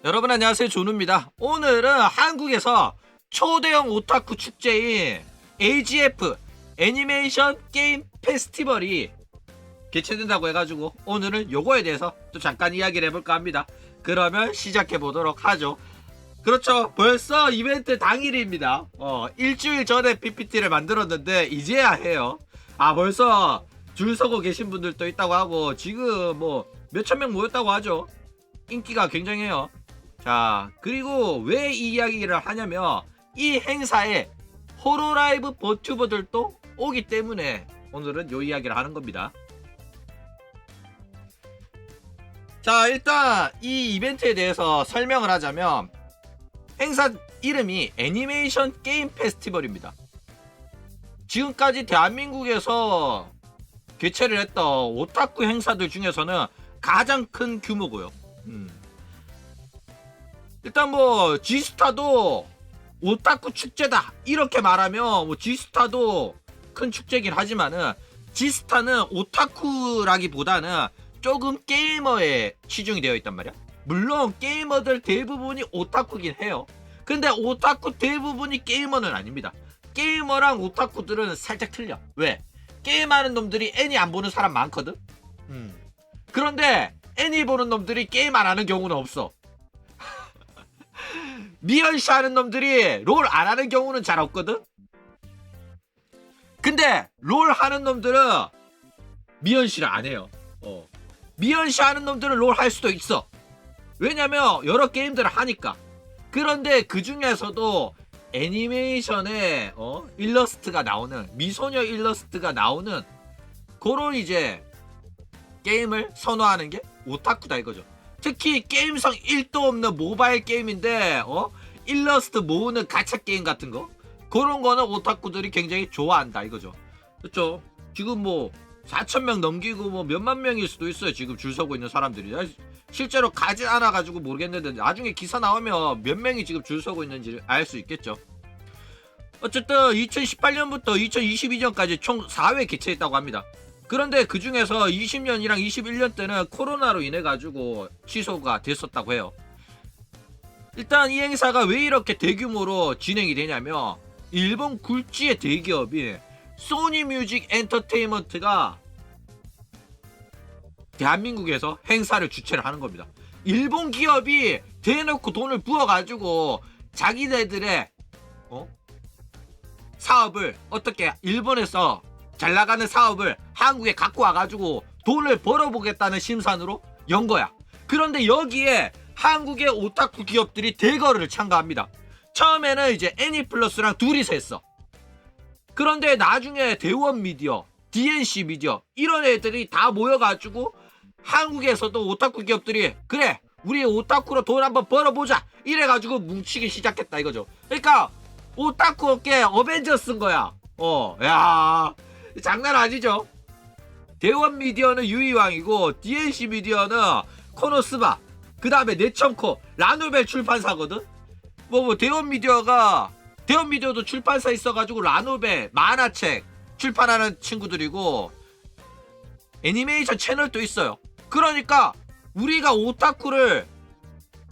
여러분 안녕하세요, 조누입니다. 오늘은 한국에서 초대형 오타쿠 축제인 AGF 애니메이션 게임 페스티벌이 개최된다고 해가지고 오늘은 요거에 대해서 또 잠깐 이야기를 해볼까 합니다. 그러면 시작해보도록 하죠. 그렇죠, 벌써 이벤트 당일입니다. 일주일 전에 PPT를 만들었는데 이제야 해요. 벌써 줄 서고 계신 분들도 있다고 하고 지금 뭐 몇천 명 모였다고 하죠. 인기가 굉장해요. 자, 그리고 왜 이 이야기를 하냐면 이 행사에 호로라이브 버튜버들도 오기 때문에 오늘은 요 이야기를 하는 겁니다. 자, 일단 이 이벤트에 대해서 설명을 하자면 행사 이름이 애니메이션 게임 페스티벌입니다. 지금까지 대한민국에서 개최를 했던 오타쿠 행사들 중에서는 가장 큰 규모고요. 일단 뭐 G스타도 오타쿠 축제다 이렇게 말하면 뭐 G스타도 큰 축제긴 하지만은 G스타는 오타쿠라기보다는 조금 게이머에 치중이 되어 있단 말이야. 물론 게이머들 대부분이 오타쿠긴 해요. 근데 오타쿠 대부분이 게이머는 아닙니다. 게이머랑 오타쿠들은 살짝 틀려. 왜? 게임하는 놈들이 애니 안 보는 사람 많거든. 그런데 애니 보는 놈들이 게임 안 하는 경우는 없어. 미연씨 하는 놈들이 롤 안 하는 경우는 잘 없거든. 근데 롤 하는 놈들은 미연씨를 안 해요. 미연씨 하는 놈들은 롤 할 수도 있어. 왜냐면 여러 게임들을 하니까. 그런데 그 중에서도 애니메이션에 일러스트가 나오는, 미소녀 일러스트가 나오는 그런 이제 게임을 선호하는 게 오타쿠다 이거죠. 특히 게임성 1도 없는 모바일 게임인데 일러스트 모으는 가챠 게임 같은 거, 그런 거는 오타쿠들이 굉장히 좋아한다 이거죠. 그렇죠? 지금 뭐 4,000명 넘기고 뭐 몇만 명일 수도 있어요. 지금 줄 서고 있는 사람들이. 실제로 가지 않아 가지고 모르겠는데 나중에 기사 나오면 몇 명이 지금 줄 서고 있는지 알 수 있겠죠. 어쨌든 2018년부터 2022년까지 총 4회 개최했다고 합니다. 그런데 그 중에서 20년이랑 21년 때는 코로나로 인해 가지고 취소가 됐었다고 해요. 일단 이 행사가 왜 이렇게 대규모로 진행이 되냐면 일본 굴지의 대기업인 소니 뮤직 엔터테인먼트가 대한민국에서 행사를 주최를 하는 겁니다. 일본 기업이 대놓고 돈을 부어가지고 자기네들의 사업을, 어떻게 일본에서 잘 나가는 사업을 한국에 갖고 와가지고 돈을 벌어보겠다는 심산으로 연 거야. 그런데 여기에 한국의 오타쿠 기업들이 대거를 참가합니다. 처음에는 이제 애니플러스랑 둘이서 했어. 그런데 나중에 대원 미디어, DNC 미디어 이런 애들이 다 모여가지고 한국에서도 오타쿠 기업들이 그래 우리 오타쿠로 돈 한번 벌어보자 이래가지고 뭉치기 시작했다 이거죠. 그러니까 오타쿠 업계 어벤져스인 거야. 야 장난 아니죠. 대원 미디어는 유이왕이고 DNC 미디어는 코노스바, 그 다음에 네천코, 라노벨 출판사거든. 대원 미디어도 출판사 있어가지고 라노벨 만화책 출판하는 친구들이고 애니메이션 채널도 있어요. 그러니까 우리가 오타쿠를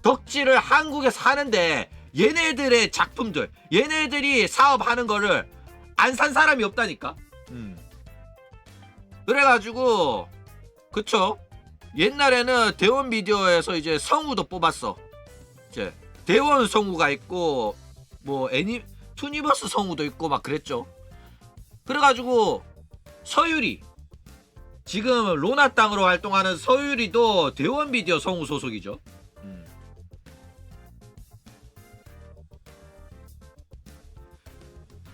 덕질을 한국에서 하는데 얘네들의 작품들, 얘네들이 사업하는 거를 안 산 사람이 없다니까. 그래가지고 그쵸, 옛날에는 대원 미디어에서 이제 성우도 뽑았어. 이제 대원 성우가 있고 뭐 투니버스 성우도 있고 막 그랬죠. 그래가지고 서유리, 지금 로나 땅으로 활동하는 서유리도 대원 미디어 성우 소속이죠.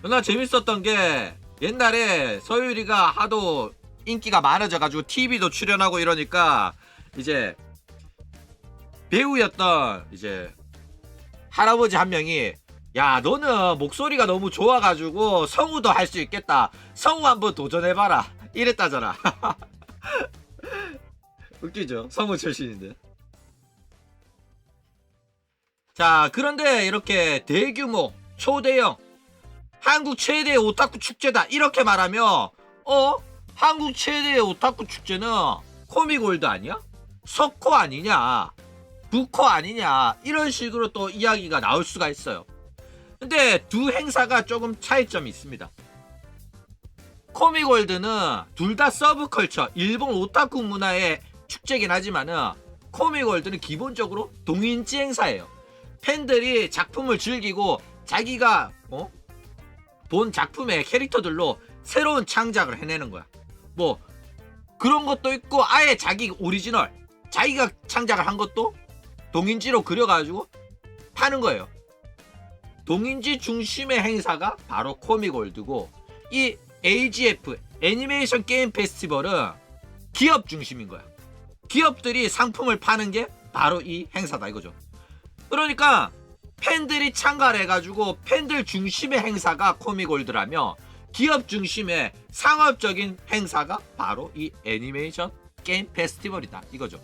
나 재밌었던 게 옛날에 서유리가 하도 인기가 많아져가지고 TV도 출연하고 이러니까 이제 배우였던 이제 할아버지 한 명이 야 너는 목소리가 너무 좋아가지고 성우도 할 수 있겠다, 성우 한번 도전해봐라 이랬다잖아. 웃기죠, 성우 출신인데. 자, 그런데 이렇게 대규모 초대형 한국 최대의 오타쿠 축제다 이렇게 말하면 한국 최대의 오타쿠 축제는 코미골드 아니야? 석코 아니냐? 부커 아니냐 이런 식으로 또 이야기가 나올 수가 있어요. 근데 두 행사가 조금 차이점이 있습니다. 코미골드는 둘 다 서브컬처 일본 오타쿠 문화의 축제긴 하지만은 코미골드는 기본적으로 동인지 행사예요. 팬들이 작품을 즐기고 자기가 본 작품의 캐릭터들로 새로운 창작을 해내는 거야. 뭐 그런 것도 있고 아예 자기 오리지널 자기가 창작을 한 것도 동인지로 그려가지고 파는 거예요. 동인지 중심의 행사가 바로 코미골드고 이 AGF 애니메이션 게임 페스티벌은 기업 중심인 거야. 기업들이 상품을 파는 게 바로 이 행사다 이거죠. 그러니까 팬들이 참가를 해가지고 팬들 중심의 행사가 코미골드라며 기업 중심의 상업적인 행사가 바로 이 애니메이션 게임 페스티벌이다 이거죠.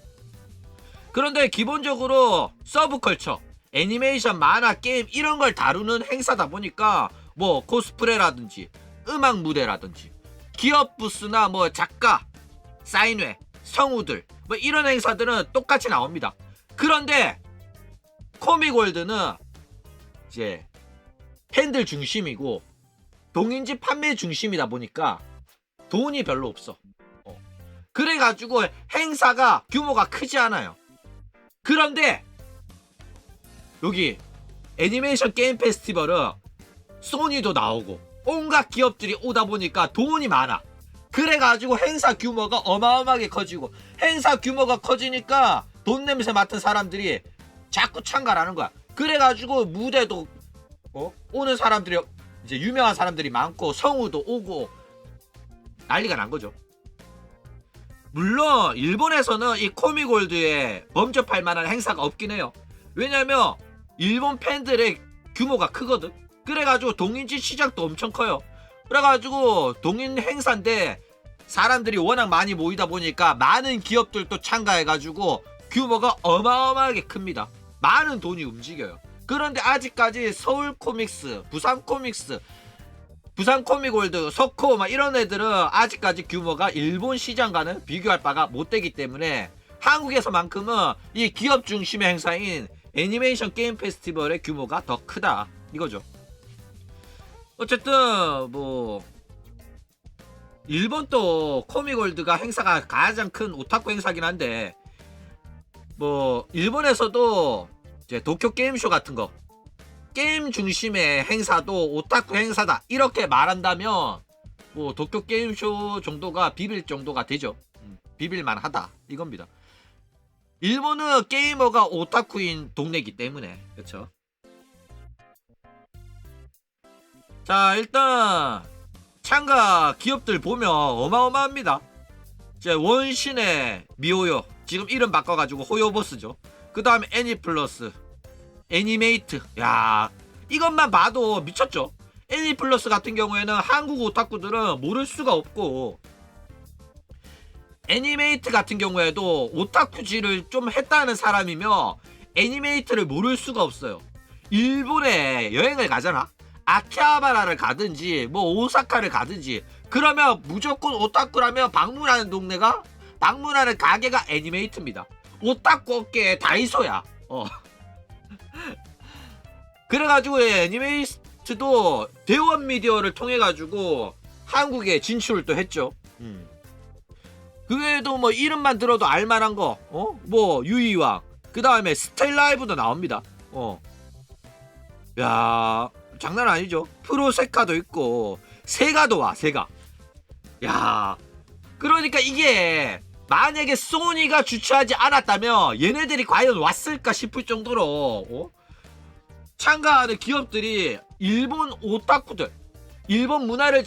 그런데 기본적으로 서브컬처 애니메이션 만화 게임 이런 걸 다루는 행사다 보니까 뭐 코스프레라든지 음악 무대라든지 기업 부스나 뭐 작가 사인회 성우들 뭐 이런 행사들은 똑같이 나옵니다. 그런데 코미골드는 이제 팬들 중심이고 동인지 판매 중심이다 보니까 돈이 별로 없어. 그래가지고 행사가 규모가 크지 않아요. 그런데 여기 애니메이션 게임 페스티벌은 소니도 나오고 온갖 기업들이 오다 보니까 돈이 많아. 그래가지고 행사 규모가 어마어마하게 커지고 행사 규모가 커지니까 돈 냄새 맡은 사람들이 자꾸 참가를 하는 거야. 그래가지고 무대도 오는 사람들이 이제 유명한 사람들이 많고 성우도 오고 난리가 난 거죠. 물론 일본에서는 이 코미골드에 범접할 만한 행사가 없긴 해요. 왜냐면 일본 팬들의 규모가 크거든. 그래가지고 동인지 시장도 엄청 커요. 그래가지고 동인 행사인데 사람들이 워낙 많이 모이다 보니까 많은 기업들도 참가해가지고 규모가 어마어마하게 큽니다. 많은 돈이 움직여요. 그런데 아직까지 서울 코믹스, 부산 코믹스, 부산 코미골드, 서코 막 이런 애들은 아직까지 규모가 일본 시장과는 비교할 바가 못 되기 때문에 한국에서만큼은 이 기업 중심의 행사인 애니메이션 게임 페스티벌의 규모가 더 크다 이거죠. 어쨌든 뭐 일본도 코미골드가 행사가 가장 큰 오타쿠 행사긴 한데 뭐 일본에서도 이제 도쿄 게임쇼 같은 거 게임 중심의 행사도 오타쿠 행사다 이렇게 말한다면 뭐 도쿄 게임쇼 정도가 비빌 정도가 되죠. 비빌만 하다 이겁니다. 일본은 게이머가 오타쿠인 동네이기 때문에 그렇죠. 자 일단 참가 기업들 보면 어마어마합니다. 이제 원신의 미호요 지금 이름 바꿔가지고 호요버스죠. 그 다음에 애니플러스 애니메이트 야 이것만 봐도 미쳤죠. 애니플러스 같은 경우에는 한국 오타쿠들은 모를 수가 없고 애니메이트 같은 경우에도 오타쿠지를 좀 했다는 사람이면 애니메이트를 모를 수가 없어요. 일본에 여행을 가잖아. 아키하바라를 가든지 뭐 오사카를 가든지 그러면 무조건 오타쿠라면 방문하는 동네가 방문하는 가게가 애니메이트입니다. 오타쿠 업계의 다이소야. 그래가지고 애니메이트도 대원 미디어를 통해 가지고 한국에 진출을 또 했죠. 그 외에도 뭐 이름만 들어도 알만한 거, 뭐 유이왕, 그 다음에 스텔라이브도 나옵니다. 야 장난 아니죠. 프로세카도 있고 세가도 와 세가. 야 그러니까 이게 만약에 소니가 주최하지 않았다면 얘네들이 과연 왔을까 싶을 정도로 참가하는 기업들이 일본 오타쿠들 일본 문화를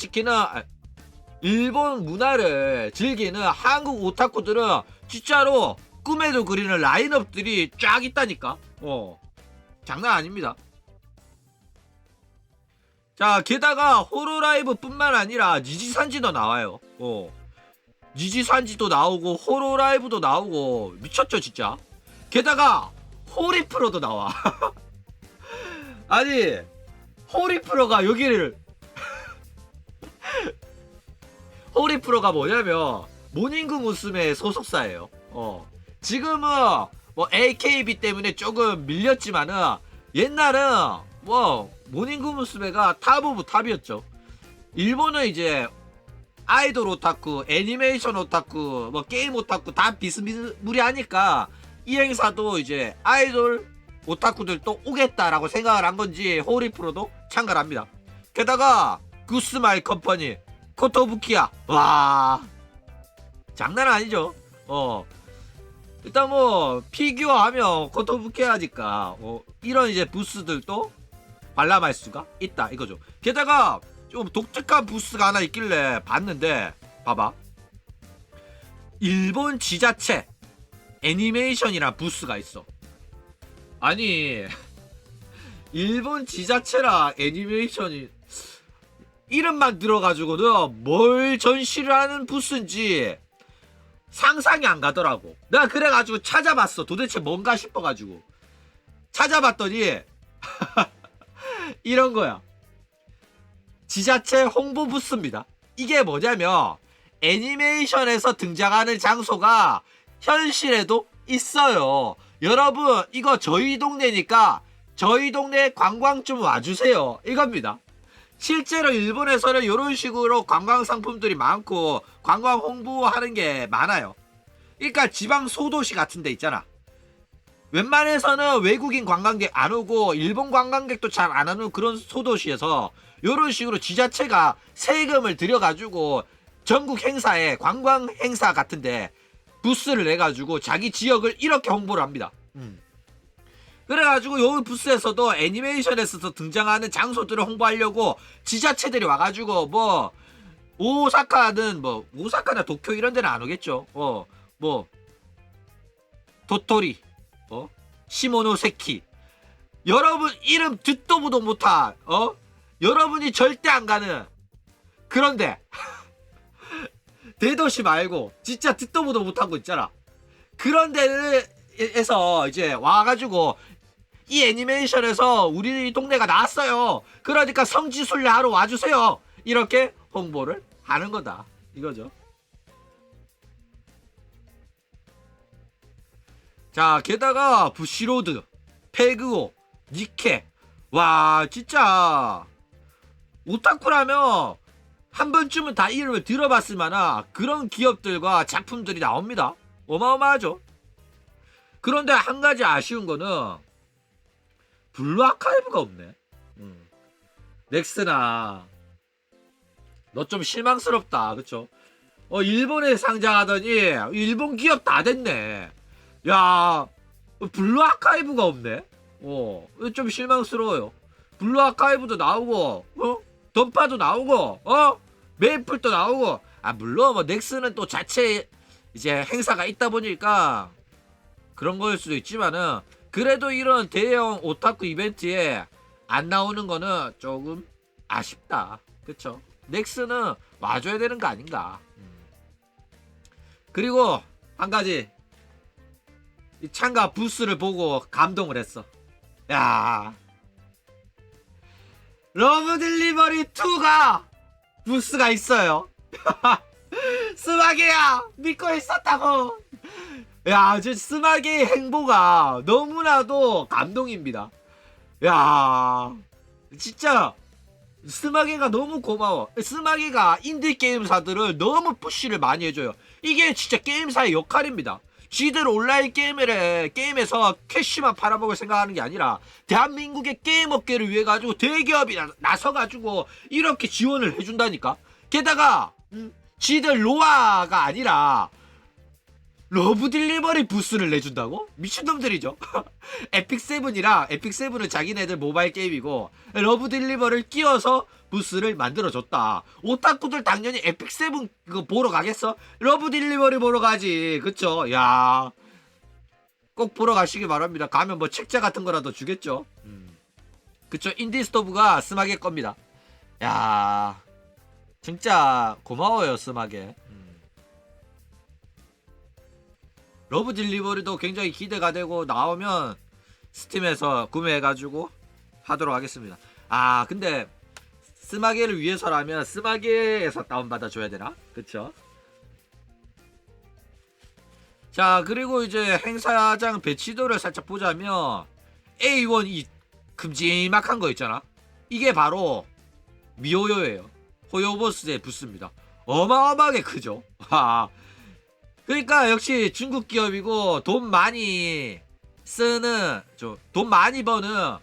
즐기는 한국 오타쿠들은 진짜로 꿈에도 그리는 라인업들이 쫙 있다니까. 장난 아닙니다. 자 게다가 호로라이브 뿐만 아니라 니지산지도 나와요. 니지산지도 나오고 호로라이브도 나오고 미쳤죠 진짜. 게다가 호리프로도 나와. 아니 호리프로가 여기를 호리프로가 뭐냐면 모닝구 무스메 소속사예요. 지금은 뭐 AKB 때문에 조금 밀렸지만은 옛날은 뭐 모닝구 무스메가 탑 오브 탑이었죠. 일본은 이제 아이돌 오타쿠, 애니메이션 오타쿠, 뭐 게임 오타쿠 다 비스무리하니까 이 행사도 이제 아이돌 오타쿠들 또 오겠다라고 생각을 한 건지 호리프로도 참가를 합니다. 게다가 구스마일 컴퍼니, 코토부키야, 와 장난 아니죠. 일단 뭐 피규어 하면 코토부키야니까 이런 이제 부스들도 관람할 수가 있다 이거죠. 게다가 좀 독특한 부스가 하나 있길래 봤는데 봐봐, 일본 지자체 애니메이션이란 부스가 있어. 아니 일본 지자체라 애니메이션이 이름만 들어가지고는 뭘 전시를 하는 부스인지 상상이 안 가더라고. 내가 그래가지고 찾아봤어. 도대체 뭔가 싶어가지고 찾아봤더니 이런 거야. 지자체 홍보 부스입니다. 이게 뭐냐면 애니메이션에서 등장하는 장소가 현실에도 있어요. 여러분 이거 저희 동네니까 저희 동네 관광 좀 와주세요 이겁니다. 실제로 일본에서는 이런 식으로 관광 상품들이 많고 관광 홍보하는 게 많아요. 그러니까 지방 소도시 같은 데 있잖아. 웬만해서는 외국인 관광객 안 오고 일본 관광객도 잘 안 오는 그런 소도시에서 이런 식으로 지자체가 세금을 들여가지고 전국 행사에 관광 행사 같은데 부스를 내가지고 자기 지역을 이렇게 홍보를 합니다. 그래가지고 요 부스에서도 애니메이션에서 등장하는 장소들을 홍보하려고 지자체들이 와가지고 뭐 오사카는 뭐 오사카나 도쿄 이런 데는 안 오겠죠. 뭐 도토리, 시모노세키, 여러분 이름 듣도 보도 못한 여러분이 절대 안 가는 그런데 대도시 말고 진짜 듣도 보도 못한 거 있잖아. 그런 데에서 이제 와가지고 이 애니메이션에서 우리 동네가 나왔어요. 그러니까 성지순례 하러 와주세요. 이렇게 홍보를 하는 거다 이거죠. 자, 게다가 부시로드, 페그오, 니케, 와 진짜 오타쿠라면 한 번쯤은 다 이름을 들어봤을 만한 그런 기업들과 작품들이 나옵니다. 어마어마하죠. 그런데 한 가지 아쉬운 거는 블루 아카이브가 없네. 넥스나 너 좀 실망스럽다 그쵸? 일본에 상장하더니 일본 기업 다 됐네. 야 블루 아카이브가 없네. 좀 실망스러워요. 블루 아카이브도 나오고 던파도 나오고 메이플도 나오고. 물론 뭐 넥스는 또 자체 이제 행사가 있다 보니까 그런 거일 수도 있지만은 그래도 이런 대형 오타쿠 이벤트에 안 나오는 거는 조금 아쉽다 그쵸? 넥스는 와줘야 되는 거 아닌가. 그리고 한 가지 이 참가 부스를 보고 감동을 했어. 야 러브 딜리버리 2가 부스가 있어요. 스마게야 믿고 있었다고. 야, 저 스마게의 행보가 너무나도 감동입니다. 야, 진짜 스마게가 너무 고마워. 스마게가 인디 게임사들을 너무 푸시를 많이 해줘요. 이게 진짜 게임사의 역할입니다. 지들 온라인 게임에서 캐시만 팔아먹을 생각하는 게 아니라 대한민국의 게임 업계를 위해 가지고 대기업이 나서가지고 이렇게 지원을 해준다니까. 게다가 지들 로아가 아니라 러브 딜리버리 부스를 내준다고? 미친놈들이죠. 에픽세븐은 자기네들 모바일 게임이고 러브 딜리버를 끼워서 부스를 만들어줬다. 오타쿠들 당연히 에픽세븐 그거 보러 가겠어? 러브 딜리버리 보러 가지 그쵸? 야, 꼭 보러 가시기 바랍니다. 가면 뭐 책자 같은 거라도 주겠죠. 그쵸? 인디스토브가 스마게 겁니다. 야, 진짜 고마워요 스마게. 러브 딜리버리도 굉장히 기대가 되고 나오면 스팀에서 구매해가지고 하도록 하겠습니다. 근데 스마게를 위해서라면 스마게에서 다운받아 줘야 되나? 그쵸? 자, 그리고 이제 행사장 배치도를 살짝 보자면 A1 이 큼지막한 거 있잖아. 이게 바로 미호요예요. 호요버스의 부스입니다. 어마어마하게 크죠. 그러니까 역시 중국 기업이고 돈 많이 쓰는 돈 많이 버는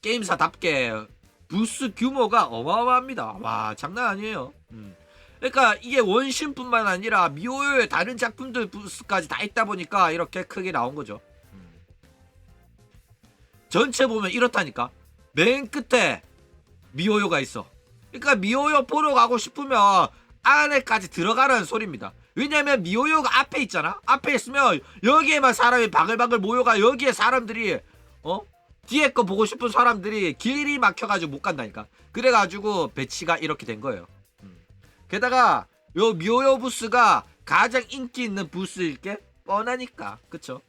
게임사답게 부스 규모가 어마어마합니다. 와, 장난 아니에요. 그러니까 이게 원신뿐만 아니라 미호요의 다른 작품들 부스까지 다 있다 보니까 이렇게 크게 나온 거죠. 전체 보면 이렇다니까. 맨 끝에 미호요가 있어. 그러니까 미호요 보러 가고 싶으면 안에까지 들어가라는 소리입니다. 왜냐면 미호요가 앞에 있잖아. 앞에 있으면 여기에만 사람이 바글바글 모여가 여기에 사람들이 뒤에 거 보고 싶은 사람들이 길이 막혀가지고 못 간다니까. 그래가지고 배치가 이렇게 된 거예요. 게다가 요 미호요 부스가 가장 인기 있는 부스일 게 뻔하니까. 그쵸?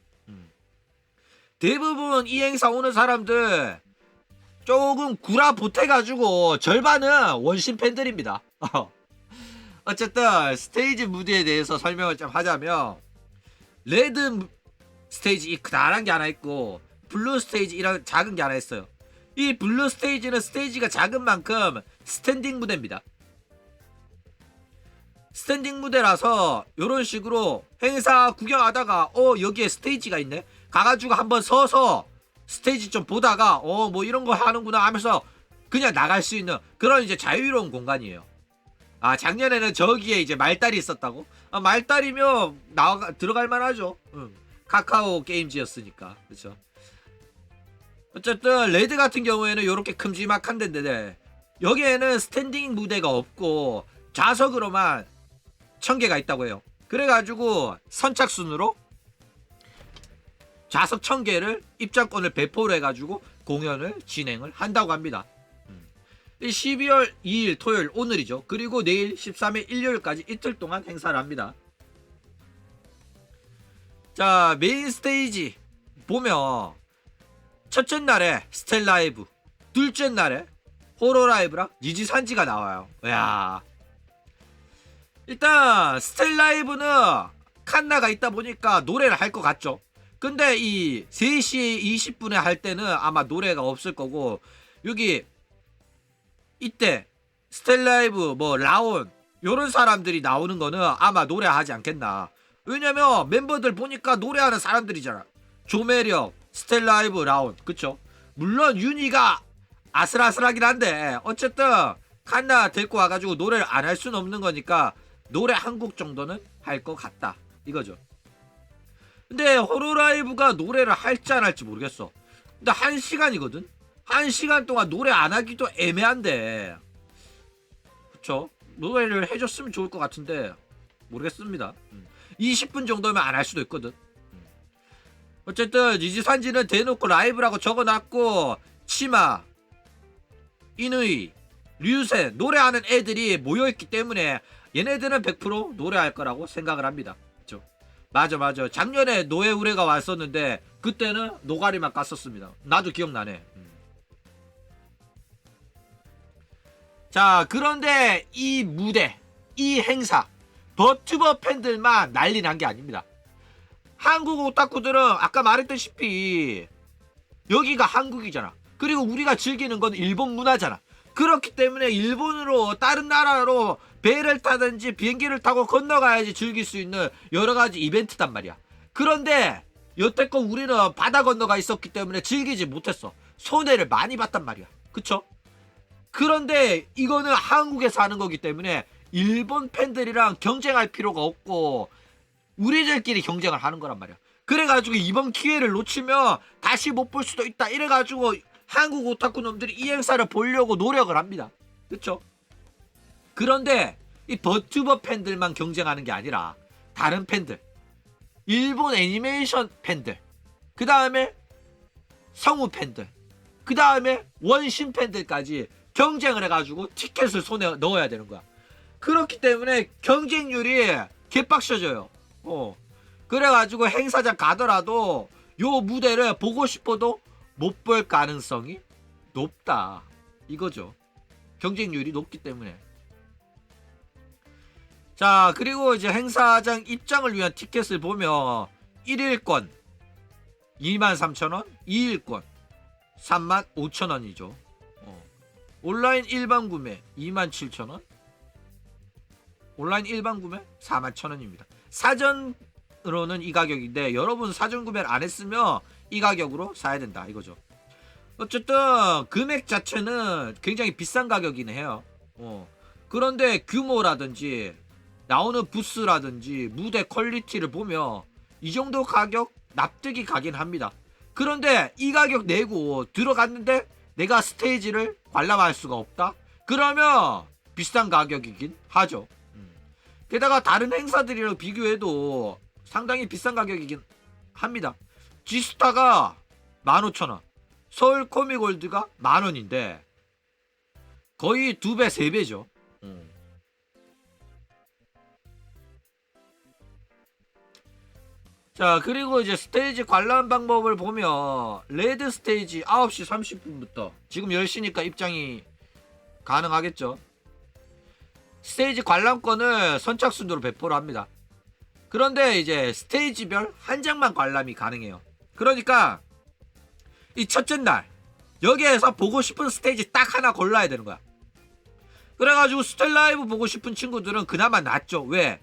대부분 이 행사 오는 사람들 조금 구라 보태가지고 절반은 원신 팬들입니다. 어쨌든 스테이지 무대에 대해서 설명을 좀 하자면 레드 스테이지 이 크다란 게 하나 있고 블루 스테이지 이런 작은 게 하나 있어요. 이 블루 스테이지는 스테이지가 작은 만큼 스탠딩 무대입니다. 스탠딩 무대라서 이런 식으로 행사 구경하다가 여기에 스테이지가 있네 가가지고 한번 서서 스테이지 좀 보다가 뭐 이런 거 하는구나 하면서 그냥 나갈 수 있는 그런 이제 자유로운 공간이에요. 작년에는 저기에 이제 말다리 있었다고? 말다리면 들어갈 만하죠. 카카오 게임즈였으니까. 그쵸? 어쨌든 레드 같은 경우에는 이렇게 큼지막한 데인데 여기에는 스탠딩 무대가 없고 좌석으로만 1000개가 있다고 해요. 그래가지고 선착순으로 좌석 1000개를 입장권을 배포를 해가지고 공연을 진행을 한다고 합니다. 12월 2일 토요일 오늘이죠. 그리고 내일 13일 일요일까지 이틀 동안 행사를 합니다. 자, 메인 스테이지 보면 첫째 날에 스텔라이브, 둘째 날에 호로라이브랑 니지산지가 나와요. 야, 일단 스텔라이브는 칸나가 있다 보니까 노래를 할 것 같죠. 근데 이 3시 20분에 할 때는 아마 노래가 없을 거고 여기 이때 스텔라이브 뭐 라온 요런 사람들이 나오는 거는 아마 노래하지 않겠나. 왜냐면 멤버들 보니까 노래하는 사람들이잖아. 조매력, 스텔라이브, 라온. 그쵸? 물론 윤희가 아슬아슬하긴 한데 어쨌든 칸나 데리고 와가지고 노래를 안 할 수는 없는 거니까 노래 한 곡 정도는 할 것 같다 이거죠. 근데 호로라이브가 노래를 할지 안 할지 모르겠어. 근데 1시간이거든? 1시간 동안 노래 안 하기도 애매한데 그쵸? 노래를 해줬으면 좋을 것 같은데 모르겠습니다. 20분 정도면 안 할 수도 있거든. 어쨌든 니지산지는 대놓고 라이브라고 적어놨고 치마, 이누이, 류센 노래하는 애들이 모여있기 때문에 얘네들은 100% 노래할 거라고 생각을 합니다. 그쵸? 맞아. 작년에 노에우레가 왔었는데 그때는 노가리만 깠었습니다. 나도 기억나네. 자, 그런데 이 무대, 이 행사 버튜버 팬들만 난리 난 게 아닙니다. 한국 오타쿠들은 아까 말했다시피 여기가 한국이잖아. 그리고 우리가 즐기는 건 일본 문화잖아. 그렇기 때문에 일본으로 다른 나라로 배를 타든지 비행기를 타고 건너가야지 즐길 수 있는 여러가지 이벤트단 말이야. 그런데 여태껏 우리는 바다 건너가 있었기 때문에 즐기지 못했어. 손해를 많이 봤단 말이야. 그쵸? 그런데 이거는 한국에서 하는 거기 때문에 일본 팬들이랑 경쟁할 필요가 없고 우리들끼리 경쟁을 하는 거란 말이야. 그래가지고 이번 기회를 놓치면 다시 못 볼 수도 있다 이래가지고 한국 오타쿠 놈들이 이 행사를 보려고 노력을 합니다. 그쵸? 그런데 이 버튜버 팬들만 경쟁하는 게 아니라 다른 팬들, 일본 애니메이션 팬들, 그 다음에 성우 팬들, 그 다음에 원신 팬들까지 경쟁을 해가지고 티켓을 손에 넣어야 되는 거야. 그렇기 때문에 경쟁률이 개빡쳐져요. 그래가지고 행사장 가더라도 요 무대를 보고 싶어도 못 볼 가능성이 높다 이거죠. 경쟁률이 높기 때문에. 자, 그리고 이제 행사장 입장을 위한 티켓을 보면 1일권 23,000원, 2일권 35,000원이죠. 온라인 일반 구매 27,000원, 온라인 일반 구매 41,000원입니다. 사전으로는 이 가격인데 여러분 사전 구매를 안 했으면 이 가격으로 사야 된다 이거죠. 어쨌든 금액 자체는 굉장히 비싼 가격이긴 해요. 그런데 규모라든지 나오는 부스라든지 무대 퀄리티를 보면 이 정도 가격 납득이 가긴 합니다. 그런데 이 가격 내고 들어갔는데 내가 스테이지를 관람할 수가 없다? 그러면 비싼 가격이긴 하죠. 게다가 다른 행사들이랑 비교해도 상당히 비싼 가격이긴 합니다. G스타가 15,000원, 서울 코미골드가 10,000원인데 거의 2배, 3배죠. 자, 그리고 이제 스테이지 관람 방법을 보면 레드 스테이지 9시 30분부터 지금 10시니까 입장이 가능하겠죠. 스테이지 관람권을 선착순으로 배포를 합니다. 그런데 이제 스테이지별 한 장만 관람이 가능해요. 그러니까 이 첫째 날 여기에서 보고 싶은 스테이지 딱 하나 골라야 되는 거야. 그래가지고 스텔라이브 보고 싶은 친구들은 그나마 낫죠. 왜?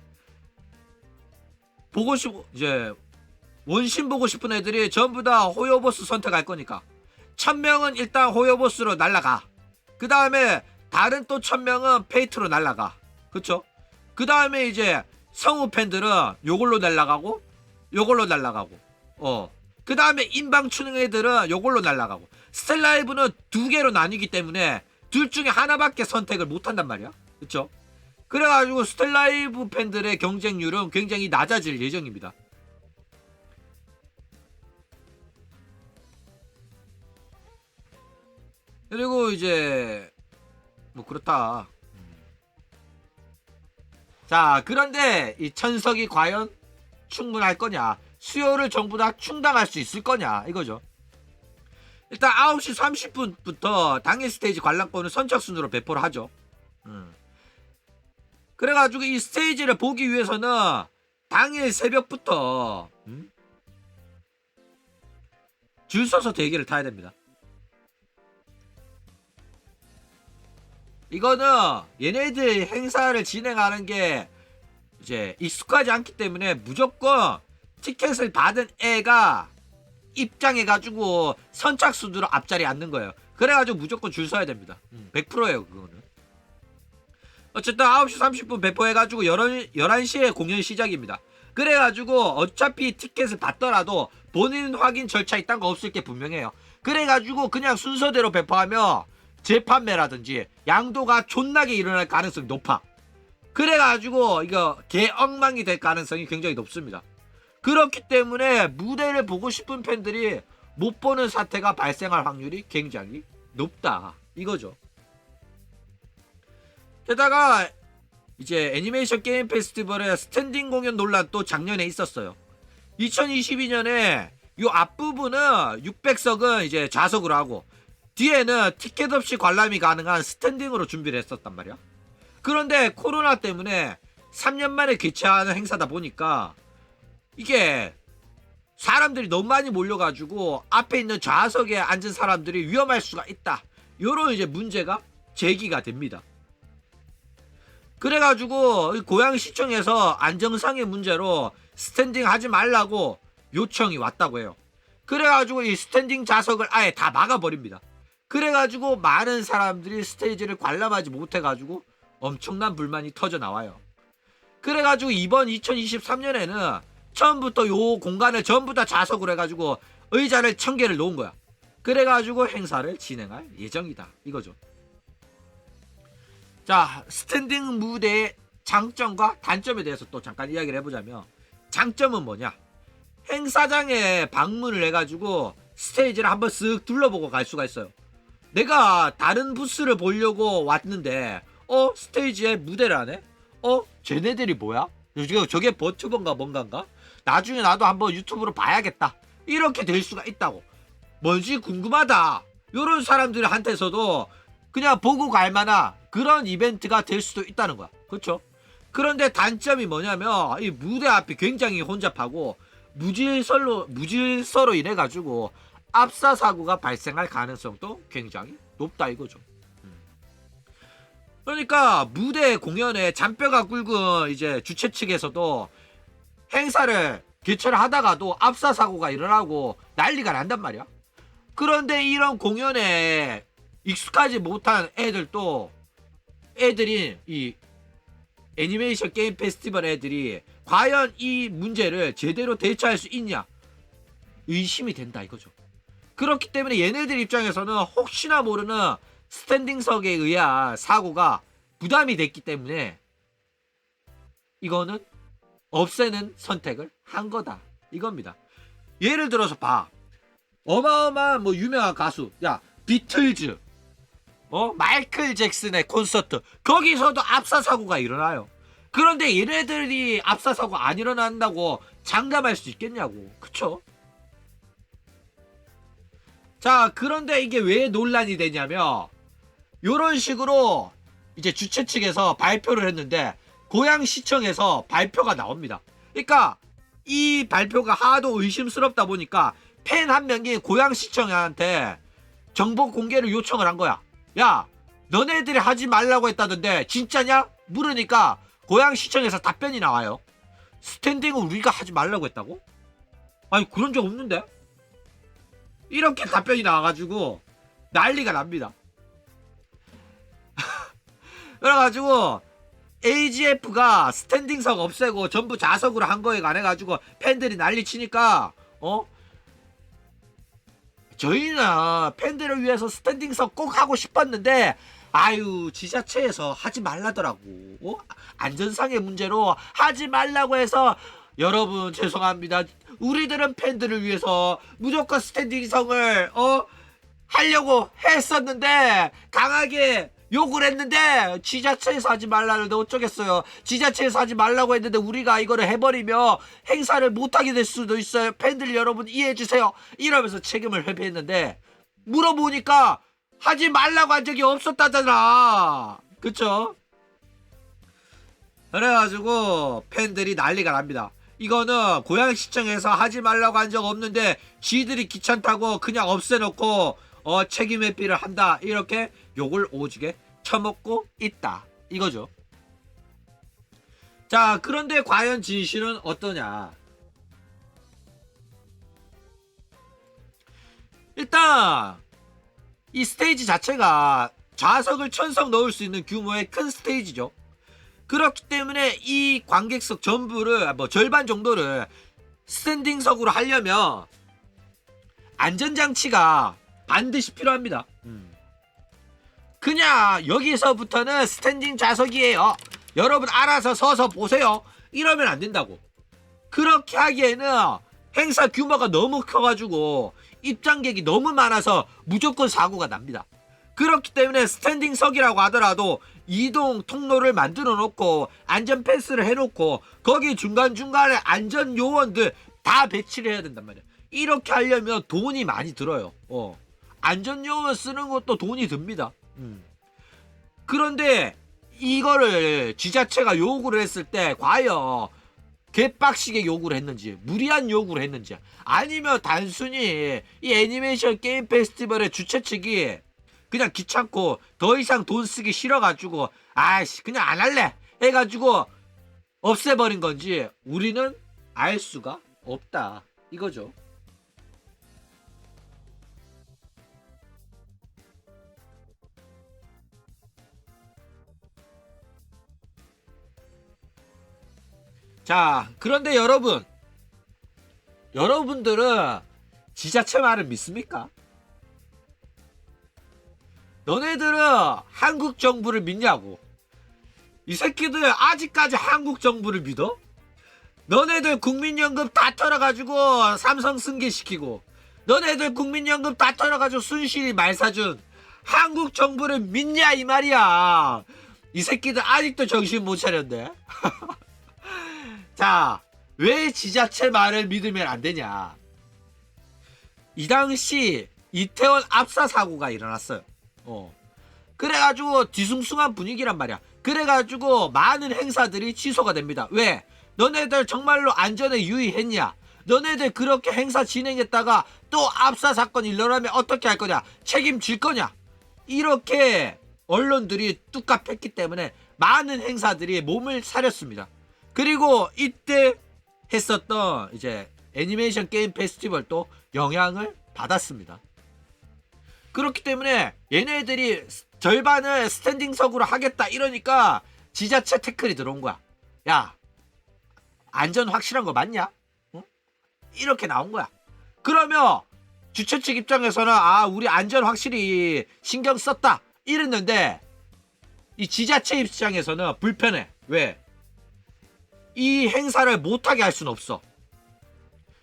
보고 이제 원신 보고 싶은 애들이 전부 다 호요보스 선택할 거니까 1000명은 일단 호요보스로 날라가. 그 다음에 다른 또 1000명은 페이트로 날라가. 그쵸? 그 다음에 이제 성우 팬들은 요걸로 날라가고 요걸로 날라가고 그 다음에 인방추능 애들은 요걸로 날라가고. 스텔라이브는 2개로 나뉘기 때문에 둘 중에 하나밖에 선택을 못한단 말이야. 그쵸? 그래가지고 스텔라이브 팬들의 경쟁률은 굉장히 낮아질 예정입니다. 그리고 이제 뭐 그렇다. 자, 그런데 이 천석이 과연 충분할 거냐, 수요를 전부 다 충당할 수 있을 거냐 이거죠. 일단 9시 30분부터 당일 스테이지 관람권을 선착순으로 배포를 하죠. 그래가지고 이 스테이지를 보기 위해서는 당일 새벽부터 줄 서서 대기를 타야 됩니다. 이거는 얘네들 행사를 진행하는 게 이제 익숙하지 않기 때문에 무조건 티켓을 받은 애가 입장해가지고 선착순으로 앞자리에 앉는 거예요. 그래가지고 무조건 줄 서야 됩니다. 100%예요 그거는. 어쨌든 9시 30분 배포해가지고 11시에 공연 시작입니다. 그래가지고 어차피 티켓을 받더라도 본인 확인 절차 이딴 거 없을 게 분명해요. 그래가지고 그냥 순서대로 배포하면 재판매라든지 양도가 존나게 일어날 가능성이 높아. 그래가지고 이거 개엉망이 될 가능성이 굉장히 높습니다. 그렇기 때문에 무대를 보고 싶은 팬들이 못 보는 사태가 발생할 확률이 굉장히 높다 이거죠. 게다가 이제 애니메이션 게임 페스티벌의 스탠딩 공연 논란 또 작년에 있었어요. 2022년에 요 앞부분은 600석은 이제 좌석으로 하고 뒤에는 티켓 없이 관람이 가능한 스탠딩으로 준비를 했었단 말이야. 그런데 코로나 때문에 3년 만에 개최하는 행사다 보니까 이게 사람들이 너무 많이 몰려가지고 앞에 있는 좌석에 앉은 사람들이 위험할 수가 있다. 요런 이제 문제가 제기가 됩니다. 그래가지고 고양시청에서 안정상의 문제로 스탠딩 하지 말라고 요청이 왔다고 해요. 그래가지고 이 스탠딩 좌석을 아예 다 막아버립니다. 그래가지고 많은 사람들이 스테이지를 관람하지 못해가지고 엄청난 불만이 터져 나와요. 그래가지고 이번 2023년에는 처음부터 요 공간을 전부 다 좌석으로 해가지고 의자를 1000개를 놓은 거야. 그래가지고 행사를 진행할 예정이다 이거죠. 자, 스탠딩 무대의 장점과 단점에 대해서 또 잠깐 이야기를 해보자면, 장점은 뭐냐, 행사장에 방문을 해가지고 스테이지를 한번 쓱 둘러보고 갈 수가 있어요. 내가 다른 부스를 보려고 왔는데 스테이지에 무대를 하네? 쟤네들이 뭐야? 저게 버튜버인가 뭔가인가? 나중에 나도 한번 유튜브로 봐야겠다. 이렇게 될 수가 있다고. 뭔지 궁금하다. 요런 사람들한테서도 그냥 보고 갈 만한 그런 이벤트가 될 수도 있다는 거야. 그렇죠? 그런데 단점이 뭐냐면 이 무대 앞이 굉장히 혼잡하고 무질서로 인해 가지고 압사 사고가 발생할 가능성도 굉장히 높다 이거죠. 그러니까 무대 공연에 잔뼈가 굵은 이제 주최 측에서도 행사를 개최를 하다가도 압사 사고가 일어나고 난리가 난단 말이야. 그런데 이런 공연에 익숙하지 못한 애들이 이 애니메이션 게임 페스티벌 애들이 과연 이 문제를 제대로 대처할 수 있냐 의심이 된다 이거죠. 그렇기 때문에 얘네들 입장에서는 혹시나 모르는 스탠딩석에 의한 사고가 부담이 됐기 때문에 이거는 없애는 선택을 한 거다 이겁니다. 예를 들어서 봐. 어마어마한 뭐 유명한 가수, 야 비틀즈, 마이클 잭슨의 콘서트, 거기서도 압사 사고가 일어나요. 그런데 얘네들이 압사 사고 안 일어난다고 장담할 수 있겠냐고. 그쵸? 자, 그런데 이게 왜 논란이 되냐면 요런 식으로 이제 주최 측에서 발표를 했는데 고양시청에서 발표가 나옵니다. 그러니까 이 발표가 하도 의심스럽다 보니까 팬 한 명이 고양시청한테 정보 공개를 요청을 한 거야. 야, 너네들이 하지 말라고 했다던데 진짜냐? 물으니까 고양시청에서 답변이 나와요. 스탠딩은 우리가 하지 말라고 했다고? 아니 그런 적 없는데? 이렇게 답변이 나와가지고 난리가 납니다. 그래가지고 AGF가 스탠딩석 없애고 전부 좌석으로 한 거에 관해가지고 팬들이 난리치니까 저희는 팬들을 위해서 스탠딩석 꼭 하고 싶었는데 아유 지자체에서 하지 말라더라고. 안전상의 문제로 하지 말라고 해서 여러분 죄송합니다. 우리들은 팬들을 위해서 무조건 스탠딩석을 하려고 했었는데 강하게 욕을 했는데 지자체에서 하지 말라는데 어쩌겠어요. 지자체에서 하지 말라고 했는데 우리가 이거를 해버리면 행사를 못하게 될 수도 있어요. 팬들 여러분 이해해주세요. 이러면서 책임을 회피했는데 물어보니까 하지 말라고 한 적이 없었다잖아. 그쵸? 그래가지고 팬들이 난리가 납니다. 이거는 고양시청에서 하지 말라고 한 적 없는데 지들이 귀찮다고 그냥 없애놓고 책임 회피를 한다 이렇게 욕을 오지게 처먹고 있다 이거죠. 자, 그런데 과연 진실은 어떠냐. 일단 이 스테이지 자체가 좌석을 1000석 넣을 수 있는 규모의 큰 스테이지죠. 그렇기 때문에 이 관객석 전부를 절반 정도를 스탠딩석으로 하려면 안전장치가 반드시 필요합니다. 그냥 여기서부터는 스탠딩 좌석이에요. 여러분 알아서 서서 보세요. 이러면 안 된다고. 그렇게 하기에는 행사 규모가 너무 커가지고 입장객이 너무 많아서 무조건 사고가 납니다. 그렇기 때문에 스탠딩석이라고 하더라도 이동 통로를 만들어 놓고 안전 펜스를 해놓고 거기 중간중간에 안전 요원들 다 배치를 해야 된단 말이야. 이렇게 하려면 돈이 많이 들어요. 안전 요원 쓰는 것도 돈이 듭니다. 그런데 이거를 지자체가 요구를 했을 때 과연 개빡시게 요구를 했는지 무리한 요구를 했는지 아니면 단순히 이 애니메이션 게임 페스티벌의 주최 측이 그냥 귀찮고 더 이상 돈 쓰기 싫어가지고 아이씨 그냥 안 할래 해가지고 없애버린 건지 우리는 알 수가 없다 이거죠. 자, 그런데 여러분들은 지자체 말을 믿습니까? 너네들은 한국 정부를 믿냐고. 이 새끼들 아직까지 한국 정부를 믿어? 너네들 국민연금 다 털어가지고 삼성 승계시키고 너네들 국민연금 다 털어가지고 순실이 말사준 한국 정부를 믿냐 이 말이야. 이 새끼들 아직도 정신 못 차렸네. 자, 왜 지자체 말을 믿으면 안 되냐. 이 당시 이태원 압사 사고가 일어났어요. 그래가지고 뒤숭숭한 분위기란 말이야. 그래가지고 많은 행사들이 취소가 됩니다. 왜? 너네들 정말로 안전에 유의했냐? 너네들 그렇게 행사 진행했다가 또 압사 사건이 일어나면 어떻게 할 거냐? 책임질 거냐? 이렇게 언론들이 뚝갑 했기 때문에 많은 행사들이 몸을 사렸습니다. 그리고 이때 했었던 이제 애니메이션 게임 페스티벌도 영향을 받았습니다. 그렇기 때문에 얘네들이 절반을 스탠딩석으로 하겠다 이러니까 지자체 태클이 들어온 거야. 야, 안전 확실한 거 맞냐? 응? 이렇게 나온 거야. 그러면 주최 측 입장에서는 우리 안전 확실히 신경 썼다 이랬는데 이 지자체 입장에서는 불편해. 왜? 이 행사를 못하게 할 수는 없어.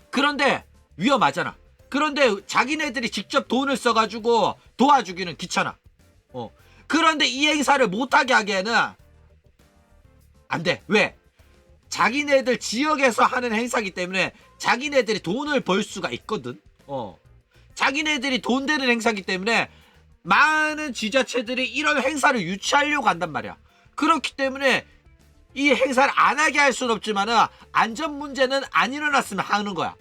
그런데 위험하잖아. 그런데 자기네들이 직접 돈을 써가지고 도와주기는 귀찮아. 그런데 이 행사를 못하게 하기에는 안 돼. 왜? 자기네들 지역에서 하는 행사기 때문에 자기네들이 돈을 벌 수가 있거든. 자기네들이 돈 되는 행사기 때문에 많은 지자체들이 이런 행사를 유치하려고 한단 말이야. 그렇기 때문에 이 행사를 안 하게 할 수는 없지만은 안전 문제는 안 일어났으면 하는 거야.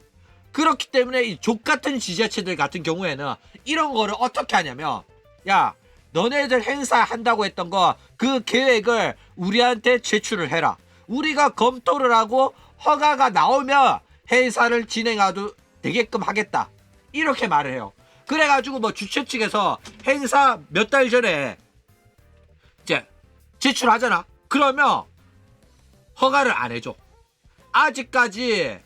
그렇기 때문에 이 족같은 지자체들 같은 경우에는 이런 거를 어떻게 하냐면, 야, 너네들 행사 한다고 했던 거 그 계획을 우리한테 제출을 해라. 우리가 검토를 하고 허가가 나오면 행사를 진행하도 되게끔 하겠다. 이렇게 말을 해요. 그래가지고 뭐 주최 측에서 행사 몇 달 전에 이제 제출하잖아. 그러면 허가를 안 해줘. 아직까지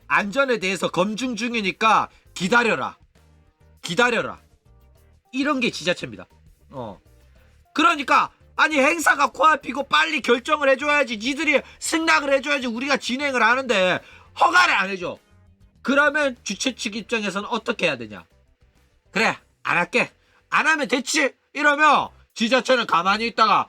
안전에 대해서 검증 중이니까 기다려라. 이런 게 지자체입니다. 그러니까 아니 행사가 코앞이고 빨리 결정을 해줘야지. 니들이 승낙을 해줘야지 우리가 진행을 하는데 허가를 안 해줘. 그러면 주최 측 입장에서는 어떻게 해야 되냐? 그래, 안 할게. 안 하면 됐지? 이러면 지자체는 가만히 있다가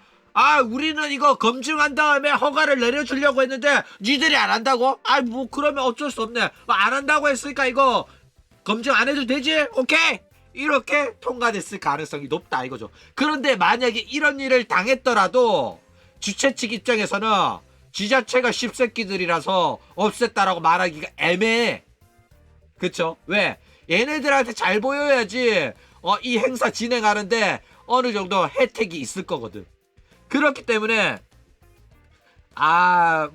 우리는 이거 검증한 다음에 허가를 내려주려고 했는데 니들이 안 한다고? 뭐 그러면 어쩔 수 없네. 안 한다고 했으니까 이거 검증 안 해도 되지? 오케이? 이렇게 통과됐을 가능성이 높다 이거죠. 그런데 만약에 이런 일을 당했더라도 주최 측 입장에서는 지자체가 씹새끼들이라서 없앴다라고 말하기가 애매해. 그쵸? 왜? 얘네들한테 잘 보여야지 이 행사 진행하는데 어느 정도 혜택이 있을 거거든. 그렇기 때문에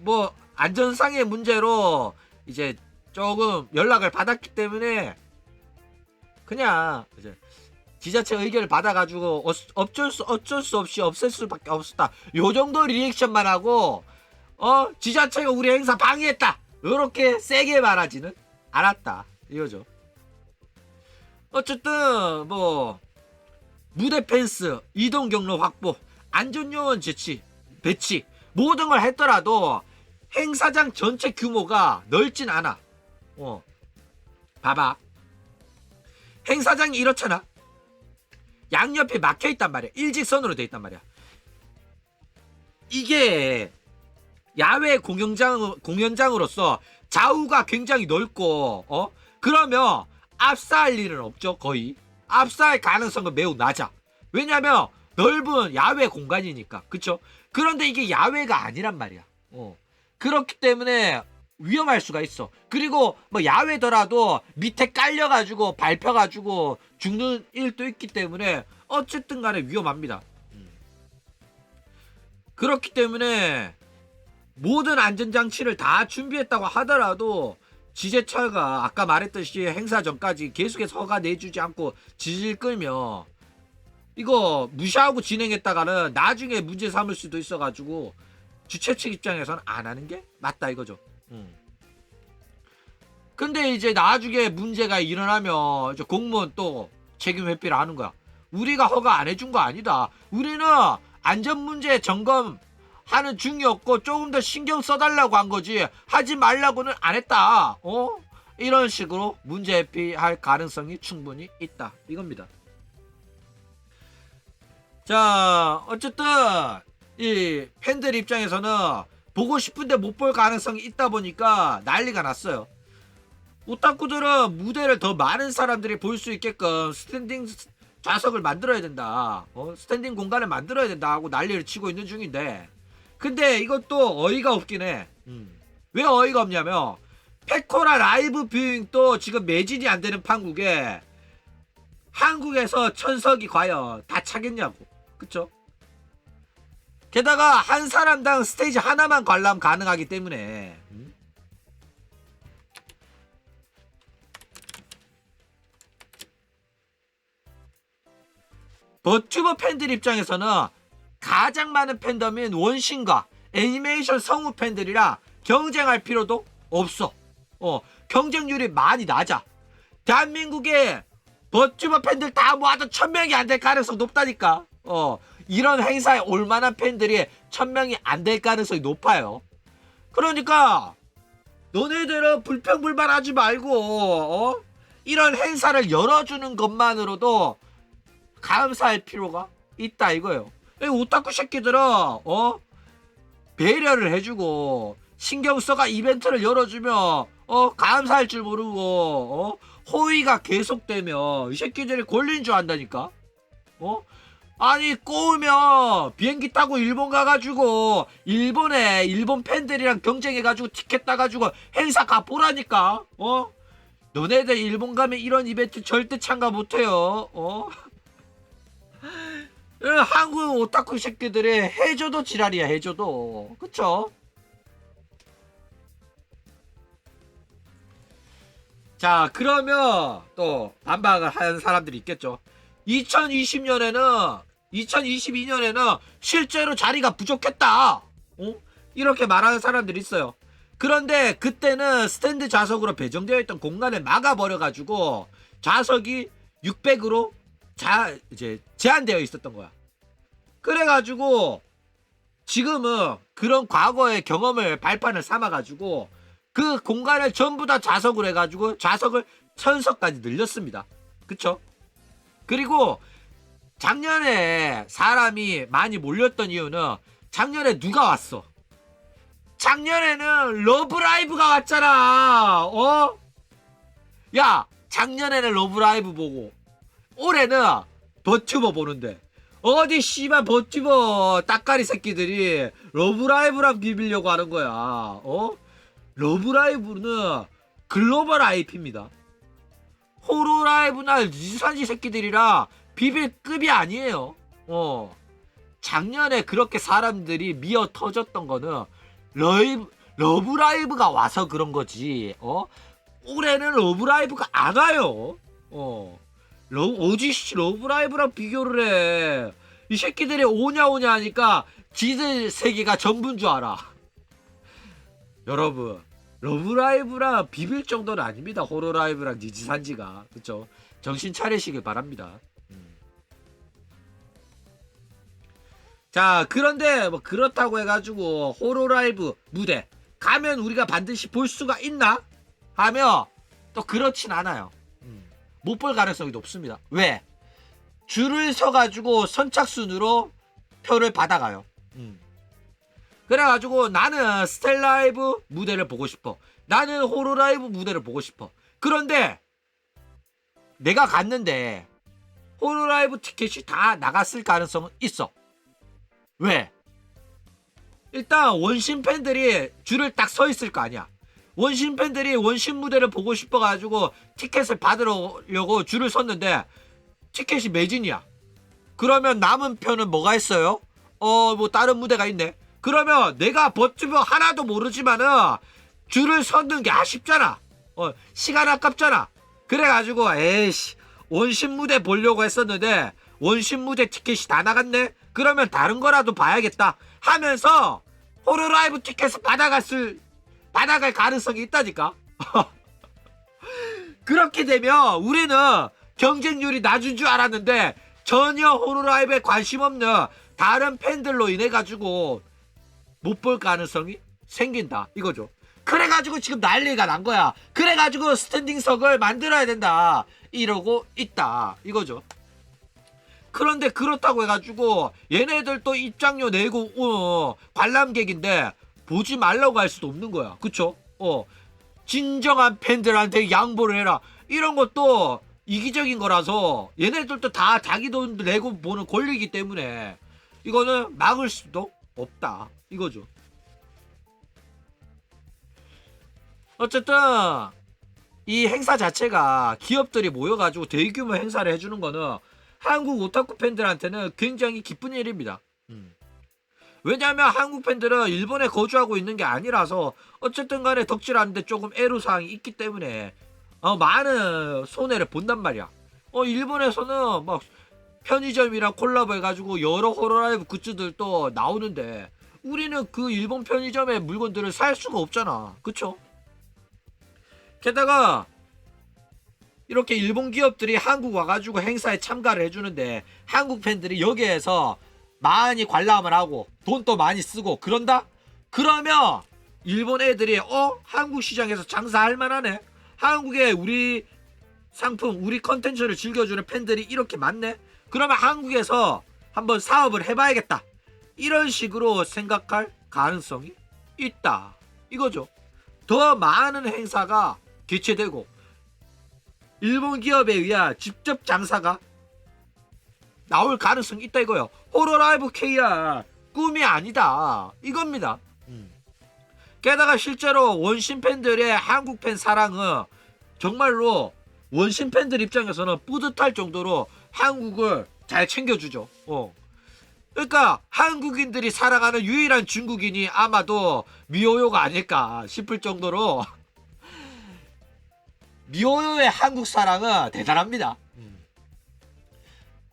뭐 안전상의 문제로 이제 조금 연락을 받았기 때문에 그냥 이제 지자체 의견을 받아가지고 어쩔 수 없이 없앨 수밖에 없었다. 요 정도 리액션만 하고 지자체가 우리 행사 방해했다. 이렇게 세게 말하지는 않았다. 이거죠. 어쨌든 뭐 무대 펜스, 이동 경로 확보, 안전요원 배치 모든 걸 했더라도 행사장 전체 규모가 넓진 않아. 봐봐. 행사장이 이렇잖아. 양옆에 막혀있단 말이야. 일직선으로 돼 있단 말이야. 이게 야외 공연장으로서 좌우가 굉장히 넓고 그러면 압사할 일은 없죠. 거의 압사할 가능성은 매우 낮아. 왜냐면 넓은 야외 공간이니까. 그쵸? 그런데 이게 야외가 아니란 말이야. 그렇기 때문에 위험할 수가 있어. 그리고 뭐 야외더라도 밑에 깔려가지고 밟혀가지고 죽는 일도 있기 때문에 어쨌든 간에 위험합니다. 그렇기 때문에 모든 안전장치를 다 준비했다고 하더라도 지자체가 아까 말했듯이 행사 전까지 계속해서 허가 내주지 않고 질질 끌면 이거 무시하고 진행했다가는 나중에 문제 삼을 수도 있어가지고 주최 측 입장에서는 안 하는 게 맞다 이거죠. 근데 이제 나중에 문제가 일어나면 이제 공무원 또 책임 회피를 하는 거야. 우리가 허가 안 해준 거 아니다. 우리는 안전 문제 점검하는 중이었고 조금 더 신경 써달라고 한 거지 하지 말라고는 안 했다. 이런 식으로 문제 회피할 가능성이 충분히 있다 이겁니다. 자, 어쨌든 이 팬들 입장에서는 보고 싶은데 못 볼 가능성이 있다 보니까 난리가 났어요. 오타쿠들은 무대를 더 많은 사람들이 볼 수 있게끔 스탠딩 좌석을 만들어야 된다. 스탠딩 공간을 만들어야 된다 하고 난리를 치고 있는 중인데, 근데 이것도 어이가 없긴 해. 왜 어이가 없냐면 페코라 라이브 뷰잉도 지금 매진이 안 되는 판국에 한국에서 천석이 과연 다 차겠냐고. 그쵸? 게다가 한 사람당 스테이지 하나만 관람 가능하기 때문에 버튜버 팬들 입장에서는 가장 많은 팬덤인 원신과 애니메이션 성우 팬들이라 경쟁할 필요도 없어. 경쟁률이 많이 낮아. 대한민국에 버튜버 팬들 다 모아도 1000명이 안 될 가능성이 높다니까. 이런 행사에 올만한 팬들이 1000명이 안 될 가능성이 높아요. 그러니까 너네들은 불평불만하지 말고 이런 행사를 열어주는 것만으로도 감사할 필요가 있다 이거예요. 오타쿠 새끼들은 배려를 해주고 신경 써가 이벤트를 열어주면 감사할 줄 모르고 호의가 계속되면 이 새끼들이 권리인 줄 안다니까. 아니 꼬우면 비행기 타고 일본 가가지고 일본 팬들이랑 경쟁해가지고 티켓 따가지고 행사 가보라니까. 너네들 일본 가면 이런 이벤트 절대 참가 못해요. 한국 오타쿠 새끼들이 해줘도 지랄이야. 해줘도. 그쵸? 자, 그러면 또 반박을 하는 사람들이 있겠죠. 2022년에는 실제로 자리가 부족했다. 이렇게 말하는 사람들이 있어요. 그런데 그때는 스탠드 좌석으로 배정되어 있던 공간을 막아버려가지고 좌석이 600으로 이제 제한되어 있었던 거야. 그래가지고 지금은 그런 과거의 경험을 발판을 삼아가지고 그 공간을 전부 다 좌석으로 해가지고 좌석을 1000석까지 늘렸습니다. 그쵸? 그리고 작년에 사람이 많이 몰렸던 이유는 작년에 누가 왔어? 작년에는 러브라이브가 왔잖아. 야, 작년에는 러브라이브 보고 올해는 버튜버 보는데 어디 씨발 버튜버 따까리 새끼들이 러브라이브랑 비비려고 하는 거야. 러브라이브는 글로벌 IP입니다. 호로라이브나 유산지 새끼들이라 비빌 급이 아니에요. 작년에 그렇게 사람들이 미어 터졌던 거는 러브라이브가 와서 그런 거지. 올해는 러브라이브가 안 와요. 어디씨 러브라이브랑 비교를 해. 이 새끼들이 오냐 하니까 지들 세계가 전부인 줄 알아. 여러분, 러브라이브랑 비빌 정도는 아닙니다. 호로라이브랑 니지산지가. 그쵸? 정신 차리시길 바랍니다. 자, 그런데 뭐 그렇다고 해가지고 호로라이브 무대 가면 우리가 반드시 볼 수가 있나? 하면 또 그렇진 않아요. 못 볼 가능성이 높습니다. 왜? 줄을 서가지고 선착순으로 표를 받아가요. 그래가지고 나는 스텔라이브 무대를 보고 싶어. 나는 호로라이브 무대를 보고 싶어. 그런데 내가 갔는데 호로라이브 티켓이 다 나갔을 가능성은 있어. 왜? 일단 원신 팬들이 줄을 딱 서 있을 거 아니야. 원신 팬들이 원신 무대를 보고 싶어가지고 티켓을 받으려고 줄을 섰는데 티켓이 매진이야. 그러면 남은 표는 뭐가 있어요? 뭐 다른 무대가 있네. 그러면 내가 버튜버 하나도 모르지만은 줄을 섰는 게 아쉽잖아. 시간 아깝잖아. 그래가지고 에이씨 원신 무대 보려고 했었는데 원신 무대 티켓이 다 나갔네. 그러면 다른 거라도 봐야겠다 하면서 호로라이브 티켓을 받아갈 가능성이 있다니까. 그렇게 되면 우리는 경쟁률이 낮은 줄 알았는데 전혀 호로라이브에 관심 없는 다른 팬들로 인해 가지고 못 볼 가능성이 생긴다 이거죠. 그래가지고 지금 난리가 난 거야. 그래가지고 스탠딩석을 만들어야 된다 이러고 있다 이거죠. 그런데 그렇다고 해가지고 얘네들 또 입장료 내고 관람객인데 보지 말라고 할 수도 없는 거야. 그쵸? 진정한 팬들한테 양보를 해라. 이런 것도 이기적인 거라서 얘네들도 다 자기 돈 내고 보는 권리이기 때문에 이거는 막을 수도 없다 이거죠. 어쨌든 이 행사 자체가 기업들이 모여가지고 대규모 행사를 해주는 거는 한국 오타쿠 팬들한테는 굉장히 기쁜 일입니다. 왜냐하면 한국 팬들은 일본에 거주하고 있는 게 아니라서 어쨌든 간에 덕질하는데 조금 애로사항이 있기 때문에 많은 손해를 본단 말이야. 일본에서는 막 편의점이랑 콜라보 해가지고 여러 호러라이브 굿즈들도 나오는데 우리는 그 일본 편의점의 물건들을 살 수가 없잖아. 그쵸? 게다가 이렇게 일본 기업들이 한국 와가지고 행사에 참가를 해주는데 한국 팬들이 여기에서 많이 관람을 하고 돈도 많이 쓰고 그런다? 그러면 일본 애들이 한국 시장에서 장사할 만하네. 한국에 우리 상품 우리 컨텐츠를 즐겨주는 팬들이 이렇게 많네. 그러면 한국에서 한번 사업을 해봐야겠다. 이런 식으로 생각할 가능성이 있다 이거죠. 더 많은 행사가 개최되고 일본 기업에 의한 직접 장사가 나올 가능성이 있다 이거요. 호러라이브 KR 꿈이 아니다 이겁니다. 게다가 실제로 원신 팬들의 한국 팬 사랑은 정말로 원신 팬들 입장에서는 뿌듯할 정도로 한국을 잘 챙겨주죠. 그러니까 한국인들이 사랑하는 유일한 중국인이 아마도 미호요가 아닐까 싶을 정도로 미호요의 한국 사랑은 대단합니다.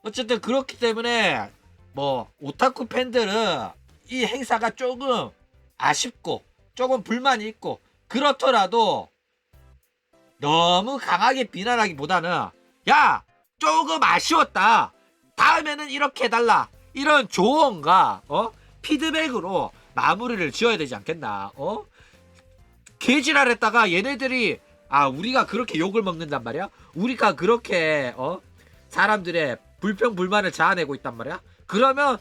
어쨌든 그렇기 때문에 뭐 오타쿠 팬들은 이 행사가 조금 아쉽고 조금 불만이 있고 그렇더라도 너무 강하게 비난하기보다는 야 조금 아쉬웠다 다음에는 이렇게 해달라 이런 조언과 피드백으로 마무리를 지어야 되지 않겠나. 개지랄했다가 얘네들이 우리가 그렇게 욕을 먹는단 말이야. 우리가 그렇게 사람들의 불평 불만을 자아내고 있단 말이야. 그러면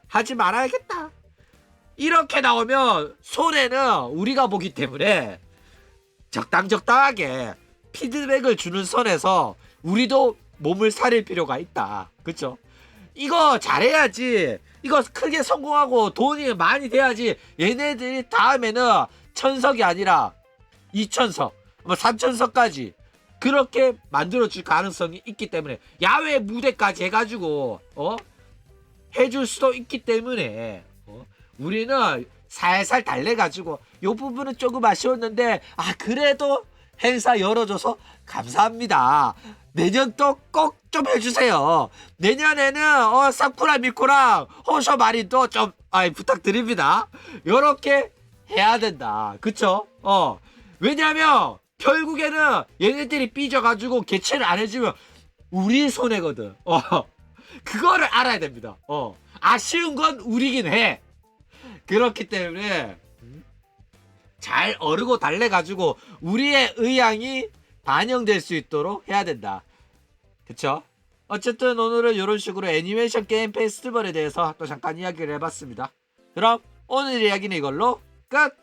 하지 말아야겠다. 이렇게 나오면 손해는 우리가 보기 때문에 적당하게 피드백을 주는 선에서 우리도 몸을 사릴 필요가 있다. 그쵸? 이거 잘해야지. 이거 크게 성공하고 돈이 많이 돼야지 얘네들이 다음에는 1000석이 아니라 2000석, 3000석까지 그렇게 만들어줄 가능성이 있기 때문에 야외 무대까지 해가지고 해줄 수도 있기 때문에 우리는 살살 달래가지고 요 부분은 조금 아쉬웠는데 그래도 행사 열어줘서 감사합니다. 내년 또 꼭 좀 해주세요. 내년에는 사쿠라 미코랑 호쇼 마린도 좀 부탁드립니다. 요렇게 해야 된다. 그쵸? 왜냐면 결국에는 얘네들이 삐져가지고 개최를 안 해주면 우리 손해거든. 그거를 알아야 됩니다. 아쉬운 건 우리긴 해. 그렇기 때문에 잘 어르고 달래가지고 우리의 의향이 반영될 수 있도록 해야 된다. 그쵸? 어쨌든 오늘은 이런 식으로 애니메이션 게임 페스티벌에 대해서 또 잠깐 이야기를 해봤습니다. 그럼 오늘 이야기는 이걸로 끝!